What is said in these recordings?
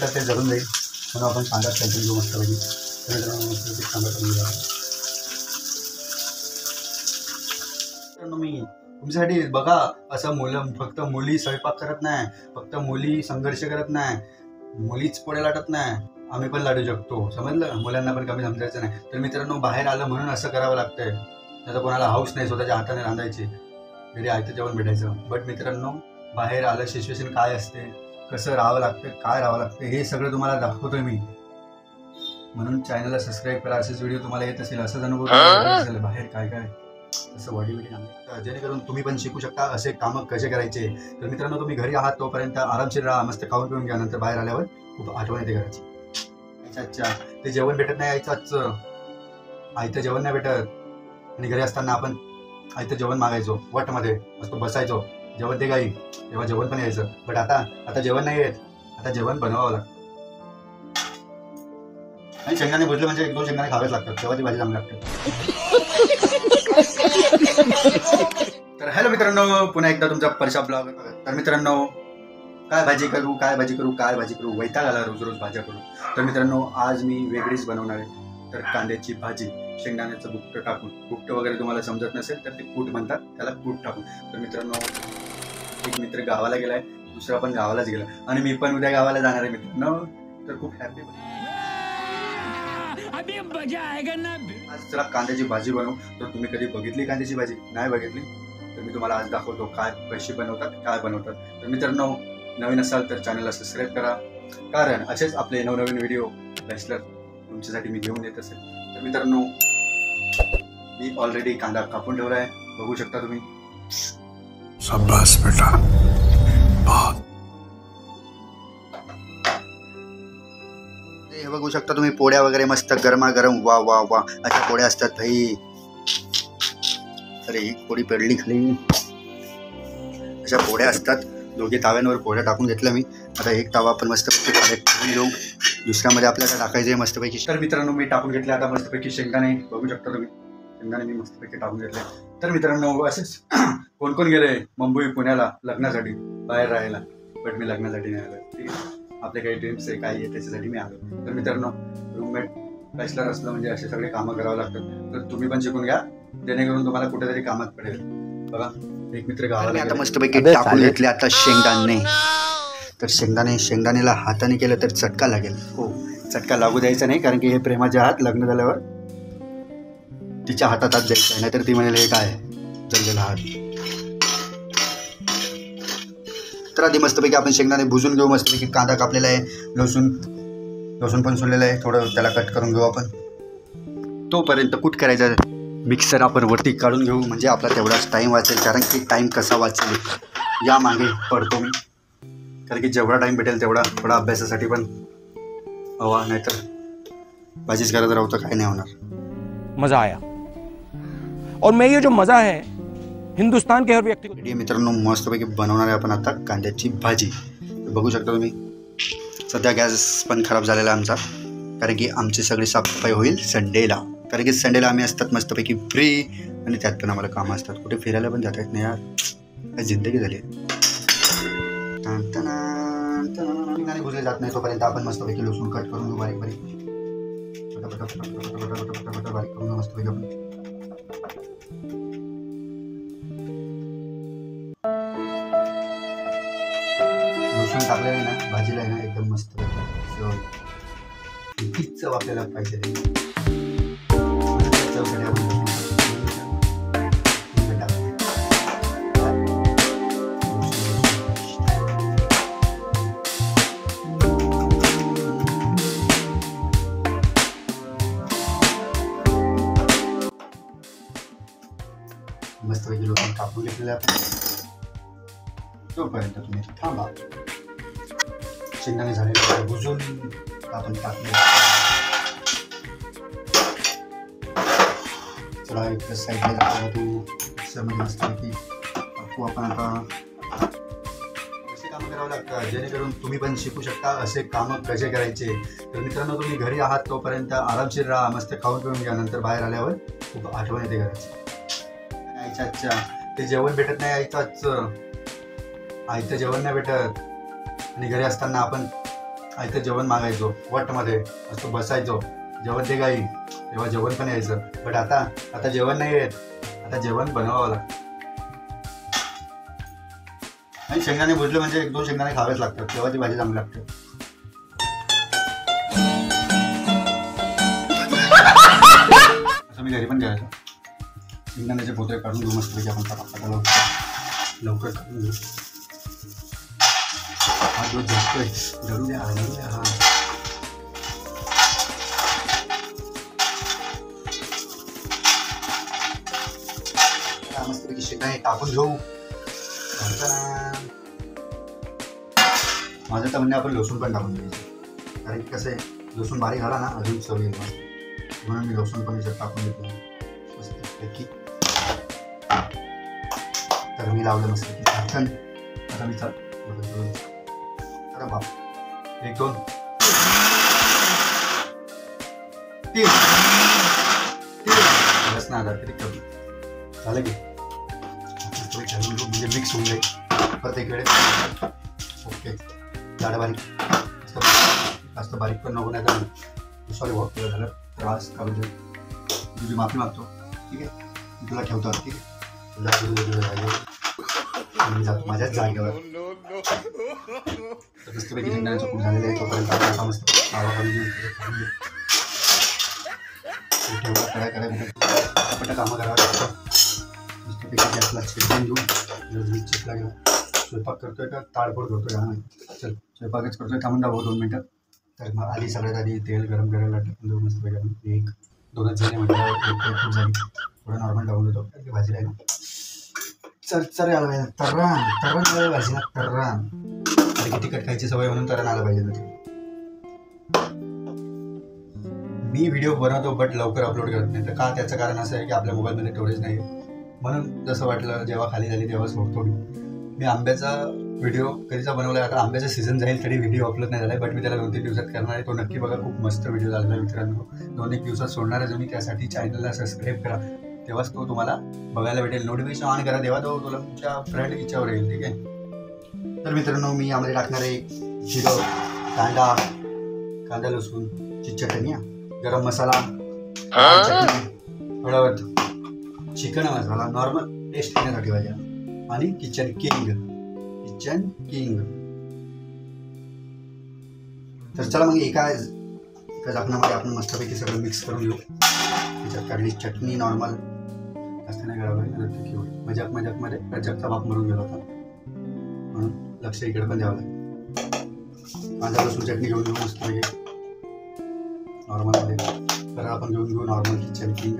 तर ते जळून जाईल, म्हणून आपण कांदा फ्राय घेऊ मस्त पाहिजे. तर मित्रांनो मस्त कांदा करून घ्या. मी तुमच्यासाठी बघा, असं मुलं फक्त मुली स्वयंपाक करत नाही, फक्त मुली संघर्ष करत नाही, मुलीच पोळ्या लाटत नाही, आम्ही पण लाटू शकतो. समजलं? मुलांना पण कमी समजायचं नाही. तर मित्रांनो बाहेर आलं म्हणून असं करावं लागतंय. त्याचा कोणाला हाऊस नाही स्वतःच्या हाताने रांधायची, घरी आयतं जेवण भेटायचं. बट मित्रांनो बाहेर आलं सिच्युएशन काय असते, कसं राहावं लागतं, काय राहावं लागतं, हे सगळं तुम्हाला दाखवतोय मी. म्हणून चॅनलला सबस्क्राईब करा. असेच व्हिडिओ तुम्हाला येत असेल, असंच अनुभव असेल बाहेर काय काय तसं बॉडी बिल्डिंग, जेणेकरून तुम्ही पण शिकू शकता असे कामं कसे करायचे. तर मित्रांनो तुम्ही घरी आहात तोपर्यंत आरामशीर राहा, मस्त खाऊन पिऊन घ्या. नंतर बाहेर आल्यावर खूप आठवण येते घराची. अच्छा ते जेवण भेटत नाही आईचं, आईचं जेवण नाही भेटत. आणि घरी असताना आपण आईचं जेवण मागायचो, वटमध्ये मस्त बसायचो, जेवण ते काही तेव्हा जेवण पण यायचं. बट आता जेवण नाही येत, आता जेवण बनवावं लागतं. आणि शेंगदाणे भुजले म्हणजे 1-2 शेंगदाणे खावेच लागतात, तेव्हा ती भाजी चांगली लागते. तर हॅलो मित्रांनो, पुन्हा एकदा तुमचा परशा ब्लॉग. तर मित्रांनो काय भाजी करू वैताग आला रोज भाज्या करू. तर मित्रांनो आज मी वेगळीच बनवणार आहे. तर कांद्याची भाजी शेंगदाण्याचं बुट्ट टाकून, बुट्ट वगैरे तुम्हाला समजत नसेल तर ते कूट म्हणतात, त्याला कूट टाकून. तर मित्रांनो एक मित्र गावाला गेलाय, दुसरा पण गावालाच गेला आणि मी पण उद्या गावाला जाणार आहे मित्रांनो. तर खूप हॅपी आज चला कांद्याची भाजी बनवू. तर तुम्ही कधी बघितली कांद्याची भाजी? नाही बघितली तर मी तुम्हाला आज दाखवतो काय कशी बनवतात, काय बनवतात. तर मित्रांनो नवीन असाल तर चॅनलला सबस्क्राईब करा, कारण असेच आपले नवनवीन व्हिडिओ बॅचलर तुमच्यासाठी मी घेऊन येत असेल. तर मित्रांनो मी ऑलरेडी कांदा कापून ठेवला आहे, बघू शकता तुम्ही. शाबाश बेटा, हे बघू शकता तुम्ही पोळ्या वगैरे मस्त गरमागरम. वा वा वा अशा पोळ्या असतात भाई. अरे ही पोळी पडली खाली. अशा पोळ्या असतात. दोघे ताव्यांवर पोळ्या टाकून घेतल्या मी. आता एक तावा आपण मस्तपैकी खाली घेऊ, दुसऱ्यामध्ये आपल्याला टाकायचे मस्तपैकी. तर मित्रांनो मी टाकून घेतले आता मस्तपैकी शेंगदाणे. बघू शकता तुम्ही शेंगदाणे मी मस्तपैकी टाकून घेतले. तर मित्रांनो असेच कोण कोण गेले मुंबई पुण्याला लग्नासाठी बाहेर राहायला, बट मी लग्नासाठी नाही आलो. ठीक आहे, आपले काही ड्रीम्स आहे काय आहे त्याच्यासाठी मी आलो. तर मित्रांनो रूममेट बॅचलर असलं म्हणजे असे सगळे कामं करावं लागतात. तर तुम्ही पण शिकून घ्या, जेणेकरून तुम्हाला कुठेतरी कामात पडेल. बघा एक मित्र गावाला आता मस्तपैकी टाकून घेतले आता शेंगदाणे. तर शेंगदाणेला हाताने केलं तर चटका लागेल. हो, चटका लागू द्यायचा नाही, कारण की हे प्रेमाचे हात लग्न झाल्यावर तिच्या हातात हात द्यायचा आहे, नाहीतर ती म्हणेल हे काय जळलेला हात. तर आधी मस्तपैकी आपण शेंगदाणे भुजून घेऊ. मस्तपैकी कांदा कापलेला आहे, लसूण पण सोडलेलं आहे, थोडं त्याला कट करून घेऊ आपण. तोपर्यंत कूट करायचा मिक्सर आपण वरती काढून घेऊ, म्हणजे आपला तेवढाच टाईम वाचेल. कारण की टाईम कसा वाचेल या मागे पडतो मी, कारण की जेवढा टाईम भेटेल तेवढा थोडा अभ्यासासाठी पण हवा, नाहीतर भाजीच करत राहू तर काय नाही होणार. मजा आया. और मैं ये जो मजा है हिंदुस्तान के हर व्यक्ति को. मित्रांनो मस्तपैकी बनवणार आहे आपण आता कांद्याची भाजी. बघू शकता तुम्ही सध्या गॅस पण खराब झालेला आमचा, कारण की आमची सगळी साफसफाई होईल संडेला. कारण की संडेला आम्ही असतात मस्तपैकी फ्री, आणि त्यात पण आम्हाला कामं असतात. कुठे फिरायला पण जाता येत नाही यार, काय जिंदगी झाली. शेंगदाणे भुजले जात नाही तोपर्यंत आपण मस्तपैकी लसूण कट करून घेऊ बारीक बारीक. बारीक करून मस्तपैकी आपण लसूण टाकलेलं आहे ना भाजीला आहे ना एकदम मस्त कितीच चव आपल्याला पाहिजे. मस्तपैकी लसूण कापून घेतलेलं आपण. तोपर्यंत तुम्ही थांबा. शेंगदाणे झालेले भुजून आपण टाकले. चला एक साईडला टाकू. मिक्सरमध्ये मस्तपैकी टाकू आपण. आता असे कामं करावं लागतं जेणेकरून तुम्ही पण शिकू शकता असे कामं कसे करायचे. तर मित्रांनो तुम्ही घरी आहात तोपर्यंत आरामशीर राहा, मस्त खाऊन पिऊन घ्या. नंतर बाहेर आल्यावर खूप आठवण येते घराची. अच्छा ते जेवण भेटत नाही आईचं जेवण नाही भेटत. आणि घरी असताना आपण आयतं जेवण मागायचो वटमध्ये, असं बसायचो, जेवण ते काही तेव्हा जेवण पण यायचं. बट आता जेवण नाही येत, आता जेवण बनवावं लागतं. आणि शेंगदाणे भुजले म्हणजे 1-2 शेंगदाणे खावेच लागतात, तेव्हा ती भाजी चांगली लागते. असं मी घरी पण करायचो. शेंगदाण्याचे पोते काढून घेऊ मस्त आपण लवकर काढून घेऊ. हा जो झटतोय जळू द्या. हा मस्तपैकी शेंगदाणे टाकून घेऊ. माझं तर म्हणणे आपण लसूण पण टाकून द्यायचं, कारण की कसं आहे लसूण बारीक झाला ना अजून चव येईल मस्त, म्हणून मी लसूण पण याच्यात टाकून देतो मस्तपैकी. तर मी लावलं मस्तपैकी झाकण. आता मी चाल अरे बाप 1-2 3 बस ना आता किती कमी झालं की म्हणजे मिक्स होऊन जाईल परत एक वेळेस. ओके जाडं बारीक जास्त बारीक पण नको, नाही तर सॉरी वॉक केलं झालं त्रास का म्हणजे तुझी माफी मागतो. ठीक आहे मी तुला ठेवतो. ठीक आहे तुला मी जातो माझ्याच जागेवर. मस्तपैकी शेंगदाण्याचं कूट झालेलं आहे तोपर्यंत आता मस्त पावा काढून ठेवला करायला कामं करावं लागतं. मस्तपैकी गॅसला चिकन घेऊन मी चिकला गेला स्वयंपाक करतोय का ताडफोड करतोय का नाही. चल स्वयंपाकच करतोय थांबून दाखव 2 मिनटं. तर मग आधी सगळ्यात आधी तेल गरम करायला टाकून देऊ मस्तपैकी. आपण 1-2च झाले म्हटलं खूप झाली, थोडं नॉर्मल टाकून देतो. ती भाजी आहे ना चरचर आलं पाहिजे, तर्रान आलं पाहिजे ना, तर्रान. कारण की तिखट खायची सवय म्हणून तर्रान आलं पाहिजे ना. मी व्हिडिओ बनवतो बट लवकर अपलोड करत नाही. तर का त्याचं कारण असं आहे की आपल्या मोबाईलमध्ये स्टोरेज नाही आहे, म्हणून जसं वाटलं जेव्हा खाली झाली तेव्हा सोडतो मी आंब्याचा व्हिडिओ कधीचा बनवला. आता आंब्याचा सीझन जाईल तरी व्हिडिओ अपलोड नाही झाला आहे, बट मी त्याला 2-3 दिवसात करणार आहे. तो नक्की बघा, खूप मस्त व्हिडिओ झालेला आहे मित्रांनो. 2-1 दिवसात सोडणार आहे तुम्ही, त्यासाठी चॅनलला सबस्क्राईब करा, तेव्हाच तो तुम्हाला बघायला भेटेल. नोटिफिकेशन ऑन करा तेव्हा तो तुमच्या फ्रेंड इच्छावर येईल. ठीक आहे तर मित्रांनो मी यामध्ये टाकणार आहे जिरं, कांदा लसूणची चटणी, गरम मसाला, हळद, चिकन मसाला नॉर्मल टेस्ट येण्यासाठी पाहिजे, आणि किचन किंग. तर चला मग एका झाकणामध्ये आपण मस्तपैकी सगळं मिक्स करून घेऊ. त्याच्यात काढली चटणी नॉर्मल जास्त नाही करावं, मजाकमध्ये प्रजाकचा बाप मरून गेला होता म्हणून लक्ष इकडे पण द्यावं लागेल. कांदा लसूण चटणी घेऊन घेऊ मस्तपैकी नॉर्मलमध्ये. तर आपण घेऊन घेऊ नॉर्मल किचन किंग.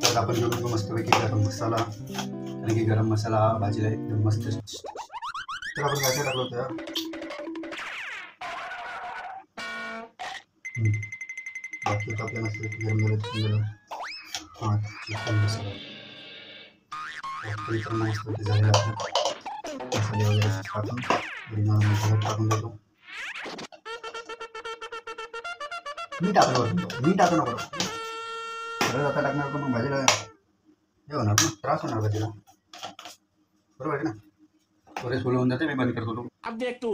तर आपण घेऊन घेऊ मस्तपैकी गरम मसाला, कारण की गरम मसाला भाजीला एकदम मस्त. तर आपण काय टाकलं होतं बाकी होतं आपल्या मस्तपैकी गरम झालं. हां चिकन मसाला मस्तपैकी झालेलं आपलं मसाले वगैरे टाकून नॉर्मल टाकून देतो. मीठ टाकू नको सरळ आता टाकणार का मग भाजीला हे होणार ना, त्रास होणार भाजीला. बरोबर आहे ना. स्टोरेज फुल होऊन जाते, मी बंद करतो.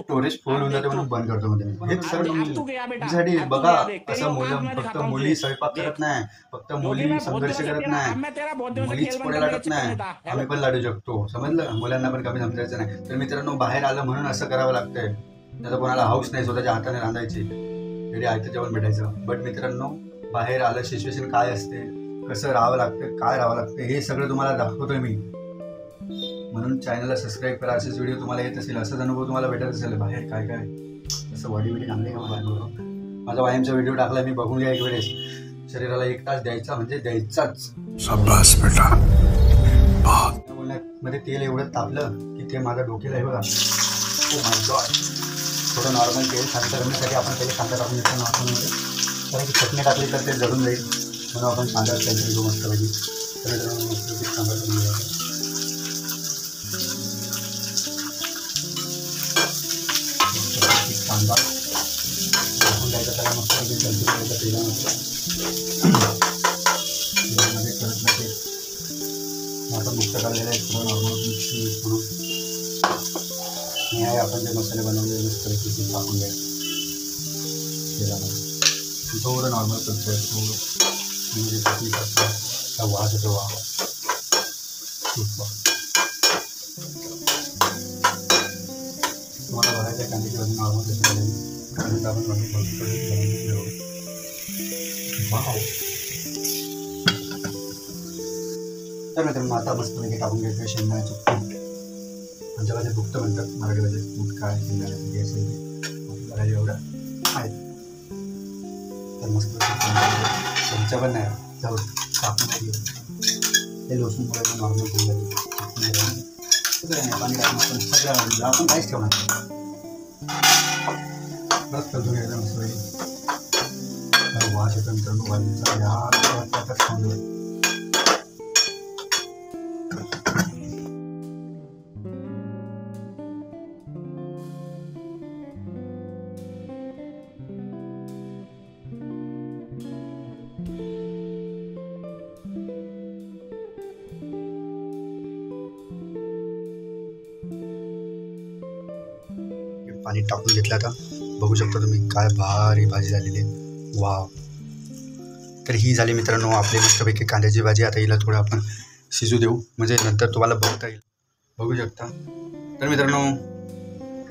स्टोरेज फुल होऊन जाते म्हणून बंद करतो मध्ये. हेच सर तुमच्यासाठी बघा, असं फक्त मुली स्वयंपाक करत नाही, फक्त मुली संघर्ष करत नाही, मुलीच पुढे लाटत नाही, आम्ही पण लाटू शकतो. समजलं, मुलांना पण कमी समजायचं नाही. तर मित्रांनो बाहेर आलं म्हणून असं करावं लागतंय. त्याचा कोणाला हाऊस नाही स्वतःच्या हाताने रांधायची, घरी आयतं जेवण भेटायचं. बट मित्रांनो बाहेर आलं सिच्युएशन काय असते, कसं राहावं लागतं, काय राहावं लागतं, हे सगळं तुम्हाला दाखवतोय मी. म्हणून चॅनलला सबस्क्राईब करा. असेच व्हिडिओ तुम्हाला येत असेल, असाच अनुभव तुम्हाला भेटत असेल बाहेर काय काय असं बॉडी चांगली का बाहेर. माझा व्यायामचा व्हिडिओ टाकला मी, बघून घ्या एक वेळेस. शरीराला 1 तास द्यायचा म्हणजे द्यायचाच. मध्ये तेल एवढं तापलं की ते माझ्या डोक्याला आहे बघा. Oh my God. थोडं नॉर्मल तेल शांत करण्यासाठी आपण पहिले कांदा टाकून घेतो नॉर्मलमध्ये, कारण की चटणी टाकली तर ते जळून जाईल म्हणून आपण कांदा काहीतरी घेऊ मस्त पाहिजे. तर मस्त कांदा टाकून घ्यायचा. कांदा टाकून द्यायचा त्याला मस्त पाहिजे. जलदी करायचा तेलामध्ये करत नाही. आपण मुक्त काढलेलं आहे थोडं नॉर्मल मिक्स म्हणून. आहे आपण जे मसाले बनवलेले मस्तपैकी ते टाकून घ्यायचे तेलामध्ये. थोडं नॉर्मल करतो आहे, थोडं म्हणजे चटणी करतो त्या वास येतो वा तुम्हाला बघायचं आहे कांद्याची भाजी नॉर्मल कशी झालेली कांदा आपण तर मित्रांनो आता मस्तपैकी टाकून घ्यायचं शेंगदाण्याचं कूट. आमच्याकडे दुखतं म्हणतात मराठीमध्ये कूट काय शेंगदाण्याचं जे असेल ते आपल्याला एवढं आहे तर मस्त चमचा पण नाही जाऊ टाकून नाही ते लसूणमुळे नॉर्मल होऊन जाईल सगळं नाही पाणी टाकून आपण सगळं आपण काहीच ठेवणार बस करतो घ्यायला मस्त वास येतो मित्रांनो भाजीचा यार खाऊन पाणी टाकून घेतलं. आता बघू शकता तुम्ही काय भारी भाजी झालेली आहे. वाव. तर ही झाली मित्रांनो आपली मस्तपैकी कांद्याची भाजी. आता हिला थोडं आपण शिजू देऊ म्हणजे नंतर तुम्हाला बघता येईल. बघू शकता. तर मित्रांनो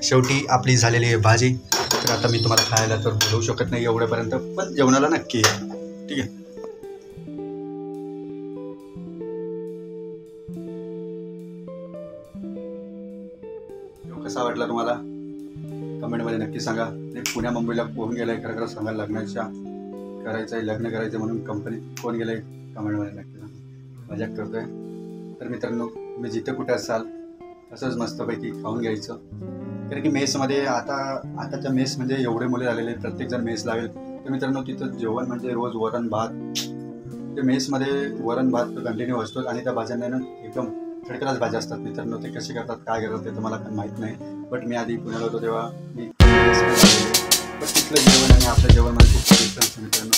शेवटी आपली झालेली आहे भाजी. तर आता मी तुम्हाला खायला तर बोलवू शकत नाही एवढ्यापर्यंत पण जेवणाला नक्की आहे. ठीक आहे. कसा वाटला तुम्हाला कमेंटमध्ये नक्की सांगा. आणि पुण्या मुंबईला कोण गेलं आहे खरं सांगा. लग्न करायचं म्हणून कंपनीत कोण गेलं आहे कमेंटमध्ये नक्की सांगा. मजाक करतो आहे. तर मित्रांनो तुम्ही जिथं कुठे असाल तसंच मस्तपैकी खाऊन घ्यायचं. कारण की मेसमध्ये आताच्या मेस म्हणजे एवढे मुले झालेले प्रत्येकजण मेस लावेल. तर मित्रांनो तिथं जेवण म्हणजे रोज वरण भात. ते मेसमध्ये वरण भात कंटिन्यू असतो आणि त्या भाज्यांना ना एकदम खडखडाच भाज्या असतात मित्रांनो. ते कसे करतात काय करतात ते तुम्हाला पण माहीत नाही. बट मी आधी पुण्याला होतो तेव्हा मी बट तिथलं जेवण आणि आपलं जेवण मला खूप डिफरन्स आहे मित्रांनो.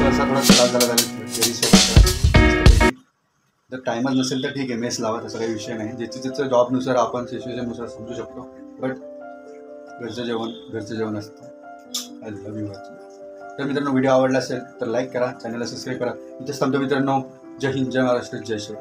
पण असा थोडा त्रास झाला घरी स्वतः. जर टाईमच नसेल तर ठीक आहे मेस लावा तसा काही विषय नाही. ज्याचं जॉबनुसार आपण सिच्युएशननुसार समजू शकतो. बट घरचं जेवण असतं. I love you. तर मित्रांनो व्हिडिओ आवडला असेल तर लाईक करा, चॅनलला सबस्क्राईब करा. इथेच थांबतो मित्रांनो. जय हिंद, जय महाराष्ट्र, जय शिव.